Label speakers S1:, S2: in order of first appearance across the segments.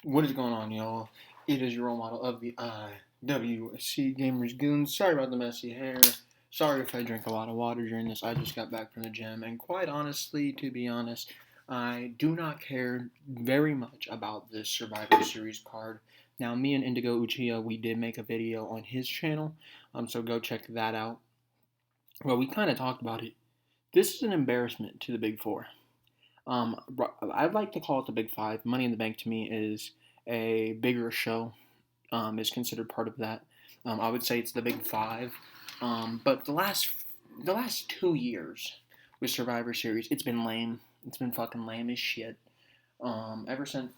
S1: What is going on, y'all? It is your role model of the IWC Gamers Goons. Sorry about the messy hair. Sorry if I drink a lot of water during this. I just got back from the gym, and quite honestly, to be honest, I do not care very much about this Survivor Series card. Now, me and Indigo Uchiha, we did make a video on his channel, so go check that out. Well, we kind of talked about it. This is an embarrassment to the Big Four. Um, I'd like to call it the Big Five. Money in the Bank to me is a bigger show. Is considered part of that. I would say it's the Big Five. But the last 2 years with Survivor Series, it's been lame. It's been fucking lame as shit. Ever since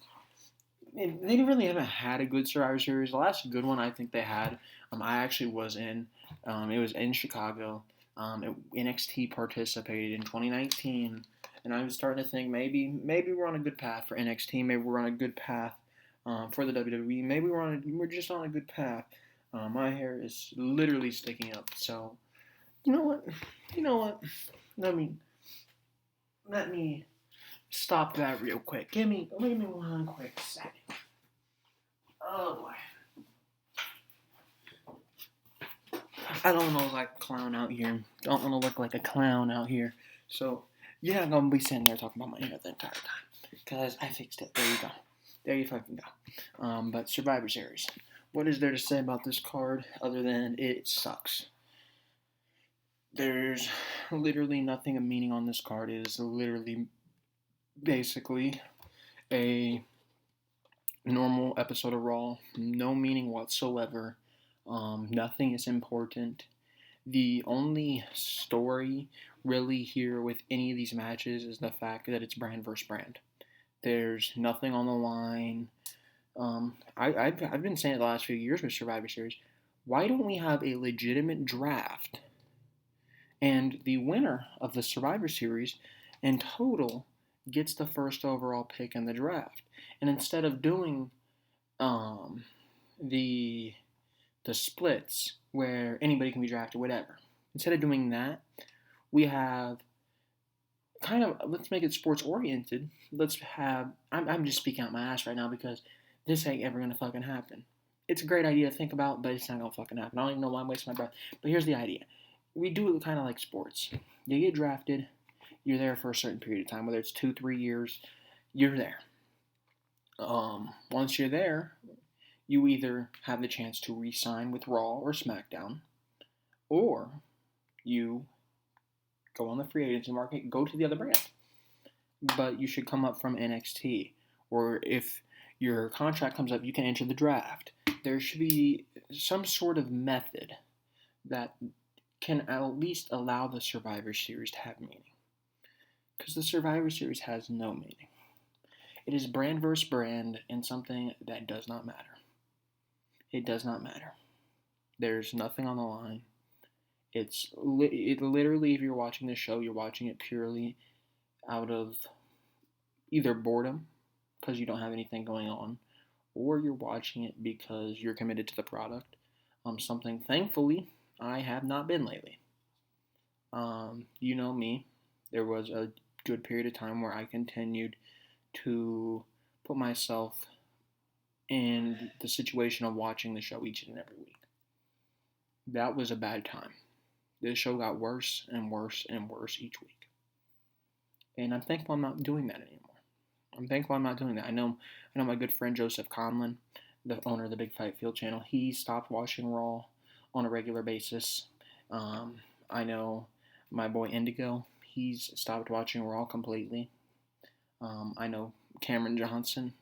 S1: they really haven't had a good Survivor Series. The last good one I think they had, I actually was in. It was in Chicago. NXT participated in 2019, and I was starting to think maybe we're on a good path for NXT. Maybe we're on a good path for the WWE. Maybe we're just on a good path. My hair is literally sticking up. So you know what? You know what? Let me let me stop that real quick. Give me one quick second. Oh boy. I don't look like a clown out here. Don't want to look like a clown out here. So, you're not going to be sitting there talking about my hair the entire time. Because I fixed it. There you go. There you fucking go. But Survivor Series. What is there to say about this card other than it sucks? There's literally nothing of meaning on this card. It is literally basically a normal episode of Raw. No meaning whatsoever. Nothing is important. The only story really here with any of these matches is the fact that it's brand versus brand. There's nothing on the line. I've been saying it the last few years with Survivor Series. Why don't we have a legitimate draft? And the winner of the Survivor Series in total gets the first overall pick in the draft. And instead of doing um, the splits where anybody can be drafted, whatever. Instead of doing that, we have let's make it sports oriented. Let's have I'm just speaking out my ass right now because this ain't ever gonna fucking happen. It's a great idea to think about, but it's not gonna fucking happen. I don't even know why I'm wasting my breath. But here's the idea: we do it kind of like sports. You get drafted, you're there for a certain period of time, whether it's 2-3 years, you're there. Once you're there, you either have the chance to re-sign with Raw or SmackDown, or you go on the free agency market, go to the other brand. But you should come up from NXT, or if your contract comes up, you can enter the draft. There should be some sort of method that can at least allow the Survivor Series to have meaning. Because the Survivor Series has no meaning. It is brand versus brand and something that does not matter. It does not matter. There's nothing on the line. It literally, if you're watching this show, you're watching it purely out of either boredom, because you don't have anything going on, or you're watching it because you're committed to the product. Something, thankfully, I have not been lately. You know me. There was a good period of time where I continued to put myself in the situation of watching the show each and every week. That was a bad time. The show got worse and worse and worse each week. And I'm thankful I'm not doing that anymore. I'm thankful I'm not doing that. I know my good friend Joseph Conlon, the owner of the Big Fight Field channel, he stopped watching Raw on a regular basis. I know my boy Indigo, he's stopped watching Raw completely. I know Cameron Johnson,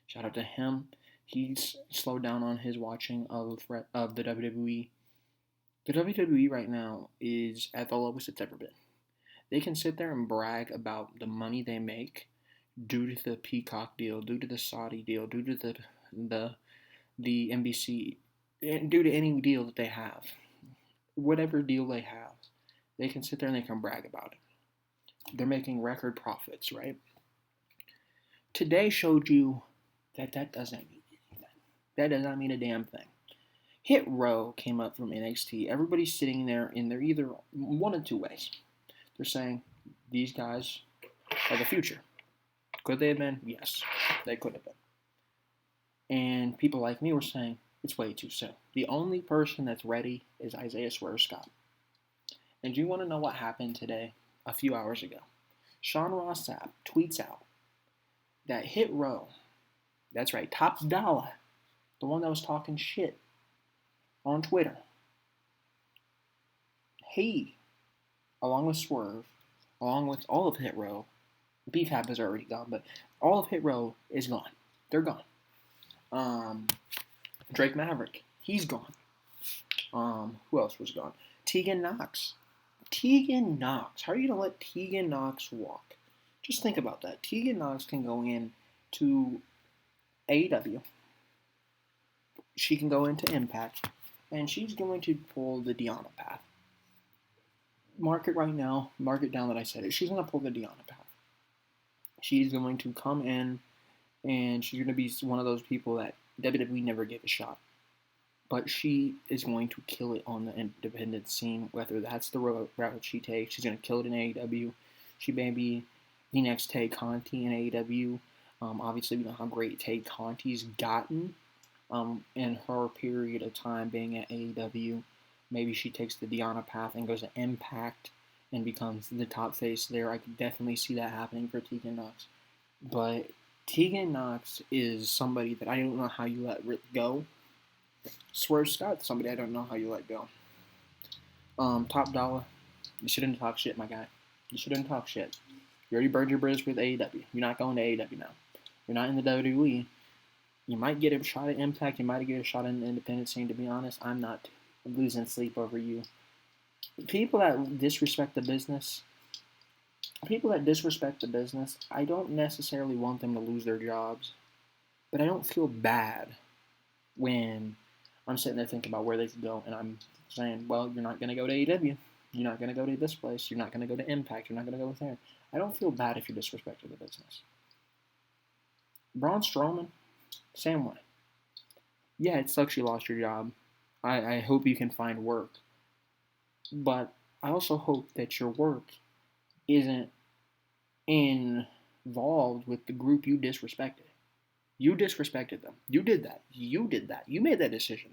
S1: shout out to him. He's slowed down on his watching of the WWE. The WWE right now is at the lowest it's ever been. They can sit there and brag about the money they make due to the Peacock deal, due to the Saudi deal, due to the NBC, due to any deal that they have. Whatever deal they have, they can sit there and they can brag about it. They're making record profits, right? Today showed you that doesn't mean anything. That does not mean a damn thing. Hit Row came up from NXT. Everybody's sitting there in there either one of two ways. They're saying these guys are the future. Could they have been? Yes, they could have been. And people like me were saying, it's way too soon. The only person that's ready is Isaiah Swerve Scott. And do you want to know what happened today, a few hours ago? Sean Ross Sapp tweets out that Hit Row, that's right, Top Dollar, the one that was talking shit on Twitter, he, along with Swerve, along with all of Hit Row, BFAB is already gone, but all of Hit Row is gone. They're gone. Drake Maverick, he's gone. Who else was gone? Tegan Knox. Tegan Knox. How are you going to let Tegan Knox walk? Just think about that. Tegan Knox can go in to AEW. She can go into Impact. And she's going to pull the Deonna path. Mark it right now. Mark it down that I said it. She's going to pull the Deonna path. She's going to come in and she's going to be one of those people that WWE never gave a shot. But she is going to kill it on the independent scene, whether that's the route she takes. She's going to kill it in AEW. She may be the next Tay Conti in AEW. Obviously, we know how great Tay Conti's gotten in her period of time being at AEW. Maybe she takes the Deonna path and goes to Impact and becomes the top face there. I could definitely see that happening for Tegan Knox. But Tegan Knox is somebody that I don't know how you let go. Swerve Scott, somebody I don't know how you let go. Top Dollar, you shouldn't talk shit, my guy. You shouldn't talk shit. You already burned your bridge with AEW. You're not going to AEW now. You're not in the WWE. You might get a shot at Impact. You might get a shot in the independent scene. To be honest, I'm not losing sleep over you. People that disrespect the business, I don't necessarily want them to lose their jobs. But I don't feel bad when I'm sitting there thinking about where they could go, and I'm saying, well, you're not going to go to AEW. You're not going to go to this place. You're not going to go to Impact. You're not going to go there. I don't feel bad if you disrespect the business. Braun Strowman, same way. Yeah, it sucks you lost your job. I hope you can find work. But I also hope that your work isn't involved with the group you disrespected. You disrespected them. You did that. You made that decision.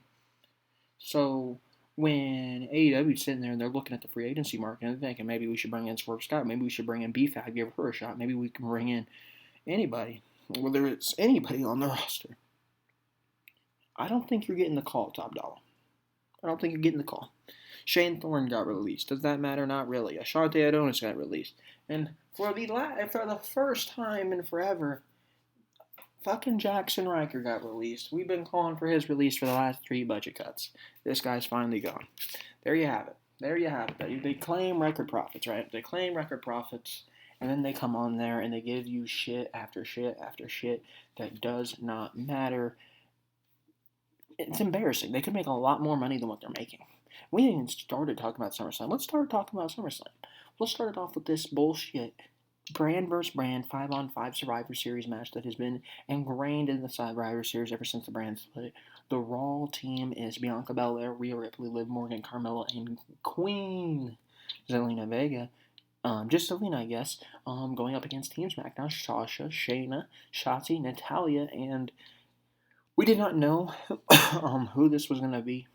S1: So when AEW's sitting there and they're looking at the free agency market and they're thinking maybe we should bring in Swerve Scott, maybe we should bring in BFAB, give her a shot, maybe we can bring in anybody, whether it's anybody on the roster. I don't think you're getting the call, Top Dollar. I don't think you're getting the call. Shane Thorne got released. Does that matter? Not really. Ashante Adonis got released. And for the first time in forever, fucking Jackson Riker got released. We've been calling for his release for the last 3 budget cuts. This guy's finally gone. There you have it. They claim record profits, right? They claim record profits, and then they come on there and they give you shit after shit after shit that does not matter. It's embarrassing. They could make a lot more money than what they're making. We ain't even started talking about SummerSlam. Let's start talking about SummerSlam. Let's start it off with this bullshit brand versus brand 5-on-5 Survivor Series match that has been ingrained in the Survivor Series ever since the brand split. The Raw team is Bianca Belair, Rhea Ripley, Liv Morgan, Carmella, and Queen Zelina Vega. Just Zelina, I guess. Going up against Team SmackDown, Sasha, Shayna, Shotzi, Natalya, and we did not know who this was going to be.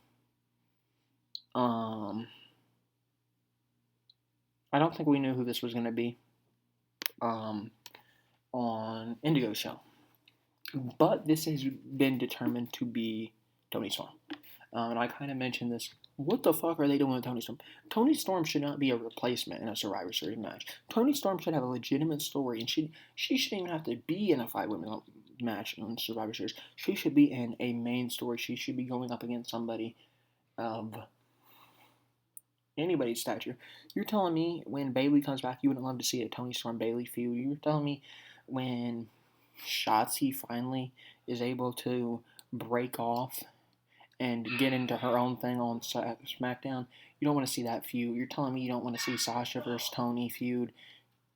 S1: I don't think we knew who this was going to be on Indigo Show. But this has been determined to be Toni Storm. And I kind of mentioned this. What the fuck are they doing with Toni Storm? Toni Storm should not be a replacement in a Survivor Series match. Toni Storm should have a legitimate story, and she shouldn't even have to be in a 5-women match on Survivor Series. She should be in a main story. She should be going up against somebody of anybody's stature. You're telling me when Bayley comes back, you wouldn't love to see a Toni Storm Bayley feud. You're telling me when Shotzi finally is able to break off and get into her own thing on SmackDown, you don't want to see that feud. You're telling me you don't want to see Sasha versus Toni feud.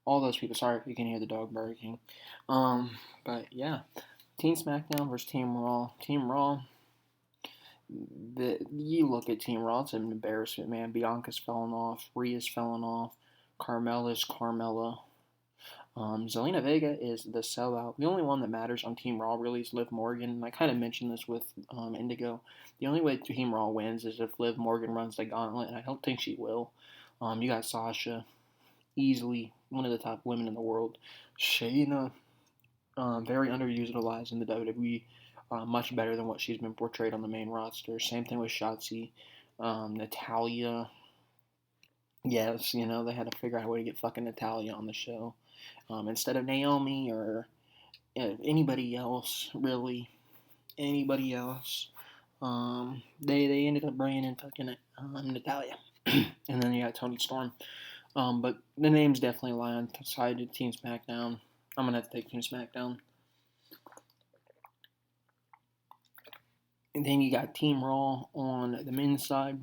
S1: All those people. Sorry if you can hear the dog barking. But yeah, Team SmackDown versus Team Raw. Team Raw. You look at Team Raw, it's an embarrassment, man. Bianca's falling off. Rhea's falling off. Carmella's Carmella. Zelina Vega is the sellout. The only one that matters on Team Raw really is Liv Morgan. And I kind of mentioned this with Indigo. The only way Team Raw wins is if Liv Morgan runs the gauntlet, and I don't think she will. You got Sasha, easily one of the top women in the world. Shayna, very underutilized in the WWE. Much better than what she's been portrayed on the main roster. Same thing with Shotzi. Natalya. Yes, they had to figure out a way to get fucking Natalya on the show. Instead of Naomi or anybody else, really. Anybody else. They ended up bringing in fucking Natalya. And then you got Toni Storm. But the names definitely lie on the side of Team SmackDown. I'm going to have to take Team SmackDown. And then you got Team Raw on the men's side.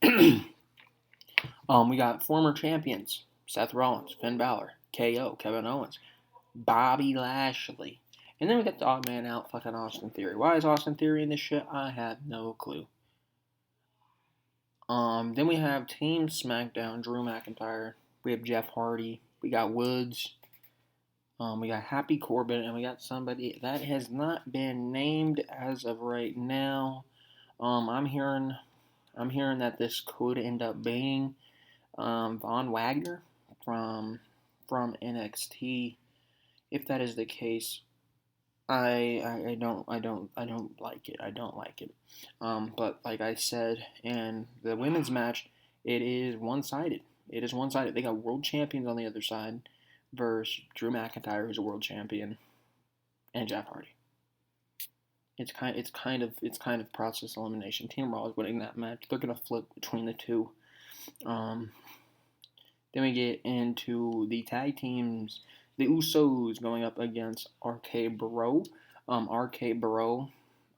S1: We got former champions. Seth Rollins, Finn Balor, KO, Kevin Owens, Bobby Lashley. And then we got the odd man out, fucking Austin Theory. Why is Austin Theory in this shit? I have no clue. Then we have Team SmackDown, Drew McIntyre. We have Jeff Hardy. We got Woods. We got Happy Corbin, and we got somebody that has not been named as of right now. I'm hearing that this could end up being Von Wagner from NXT. If that is the case, I don't like it. I don't like it. But like I said, in the women's match, it is one-sided. It is one-sided. They got world champions on the other side versus Drew McIntyre, who's a world champion, and Jeff Hardy. It's kind of process elimination. Team Raw is winning that match. They're gonna flip between the two. Then we get into the tag teams. The Usos going up against RK Bro. RK Bro,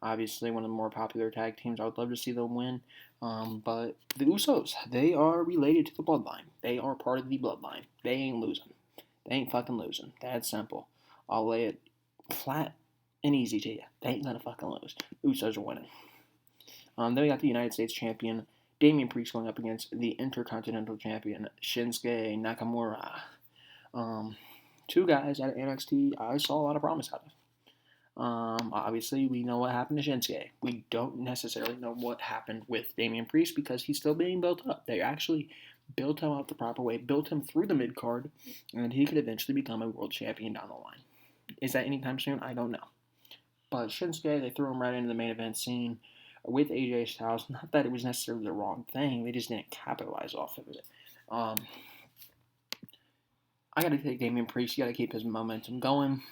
S1: obviously one of the more popular tag teams. I would love to see them win. But the Usos, they are related to the Bloodline. They are part of the Bloodline. They ain't losing. They ain't fucking losing. That's simple. I'll lay it flat and easy to you. They ain't gonna fucking lose. Usos are winning. Then we got the United States champion, Damian Priest, going up against the Intercontinental champion, Shinsuke Nakamura. Two guys out of NXT I saw a lot of promise out of. Obviously, we know what happened to Shinsuke. We don't necessarily know what happened with Damian Priest because he's still being built up. They actually built him out the proper way, built him through the mid-card, and he could eventually become a world champion down the line. Is that anytime soon? I don't know. But Shinsuke, they threw him right into the main event scene with AJ Styles. Not that it was necessarily the wrong thing. They just didn't capitalize off of it. I got to take Damian Priest. You got to keep his momentum going.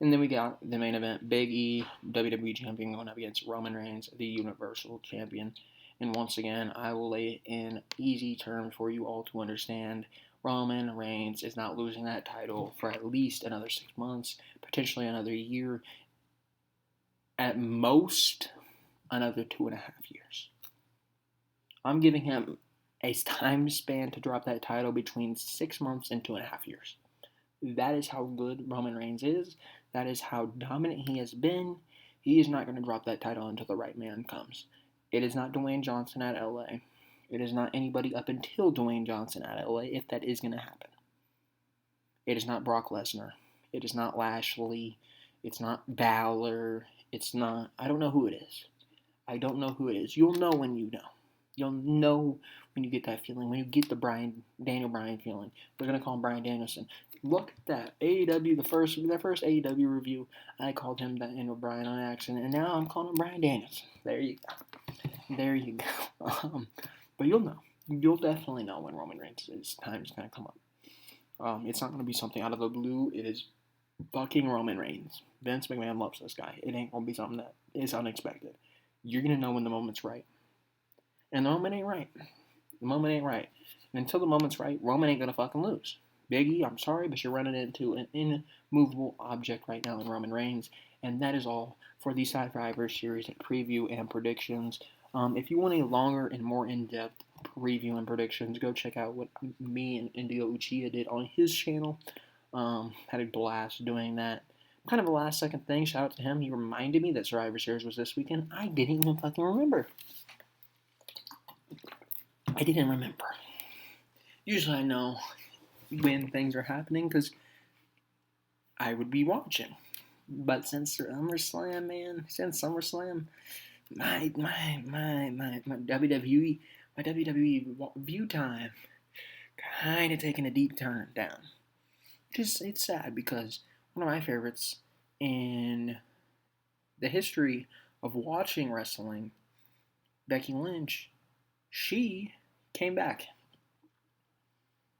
S1: And then we got the main event, Big E, WWE Champion, going up against Roman Reigns, the Universal Champion. And once again, I will lay it in easy terms for you all to understand. Roman Reigns is not losing that title for at least another 6 months, potentially another year. At most, another 2.5 years. I'm giving him a time span to drop that title between 6 months and 2.5 years. That is how good Roman Reigns is. That is how dominant he has been. He is not going to drop that title until the right man comes. It is not Dwayne Johnson at LA. It is not anybody up until Dwayne Johnson at LA, if that is going to happen. It is not Brock Lesnar. It is not Lashley. It's not Balor. It's not... I don't know who it is. I don't know who it is. You'll know when you know. You'll know when you get that feeling. When you get the Daniel Bryan feeling. We're going to call him Bryan Danielson. Look at that. AEW, that first AEW review, I called him Daniel Bryan on accident, and now I'm calling him Bryan Danielson. There you go. There you go. But you'll know. You'll definitely know when Roman Reigns' time is going to come up. It's not going to be something out of the blue. It is fucking Roman Reigns. Vince McMahon loves this guy. It ain't going to be something that is unexpected. You're going to know when the moment's right. And the moment ain't right. The moment ain't right. And until the moment's right, Roman ain't going to fucking lose. Big E, I'm sorry, but you're running into an immovable object right now in Roman Reigns. And that is all for the Survivor Series preview and predictions. If you want a longer and more in-depth preview and predictions, go check out what me and Indigo Uchiha did on his channel. Had a blast doing that. Kind of a last-second thing. Shout out to him. He reminded me that Survivor Series was this weekend. I didn't even fucking remember. I didn't remember. Usually I know when things are happening because I would be watching. But since SummerSlam, man, my WWE view time kind of taking a deep turn down. Just it's sad because one of my favorites in the history of watching wrestling, Becky Lynch, she came back.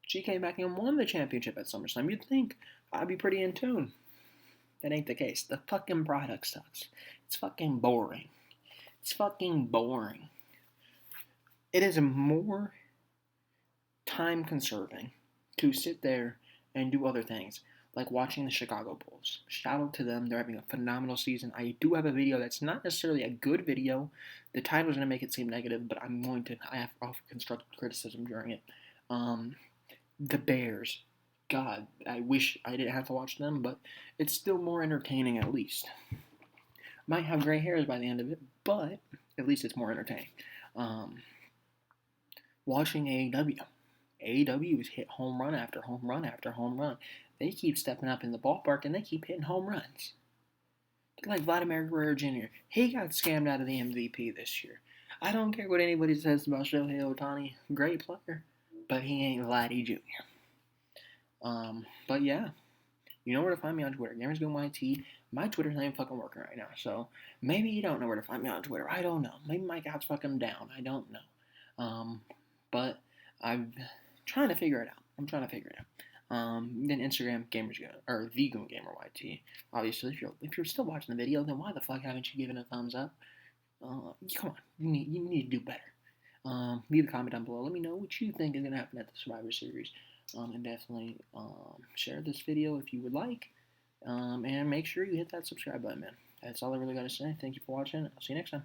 S1: She came back and won the championship at SummerSlam. You'd think I'd be pretty in tune. That ain't the case. The fucking product sucks. It's fucking boring. It's fucking boring. It is more time conserving to sit there and do other things, like watching the Chicago Bulls. Shout out to them. They're having a phenomenal season. I do have a video that's not necessarily a good video. The title's going to make it seem negative, but I have to offer constructive criticism during it. The Bears. God, I wish I didn't have to watch them, but it's still more entertaining at least. Might have gray hairs by the end of it, but at least it's more entertaining. Watching AEW. AEW has hit home run after home run after home run. They keep stepping up in the ballpark and they keep hitting home runs. Like Vladimir Guerrero Jr. He got scammed out of the MVP this year. I don't care what anybody says about Shohei Ohtani. Great player. But he ain't Vladdy Jr. But yeah. You know where to find me on Twitter. GamersGoonYT. My Twitter's not even fucking working right now. So maybe you don't know where to find me on Twitter. I don't know. Maybe my account's fucking down. I don't know. But I'm trying to figure it out. Then Instagram, or thegoongameryt. Obviously, if you're still watching the video, then why the fuck haven't you given a thumbs up? Come on, you need to do better. Leave a comment down below. Let me know what you think is gonna happen at the Survivor Series. And definitely share this video if you would like. And make sure you hit that subscribe button, man. That's all I really gotta say. Thank you for watching. I'll see you next time.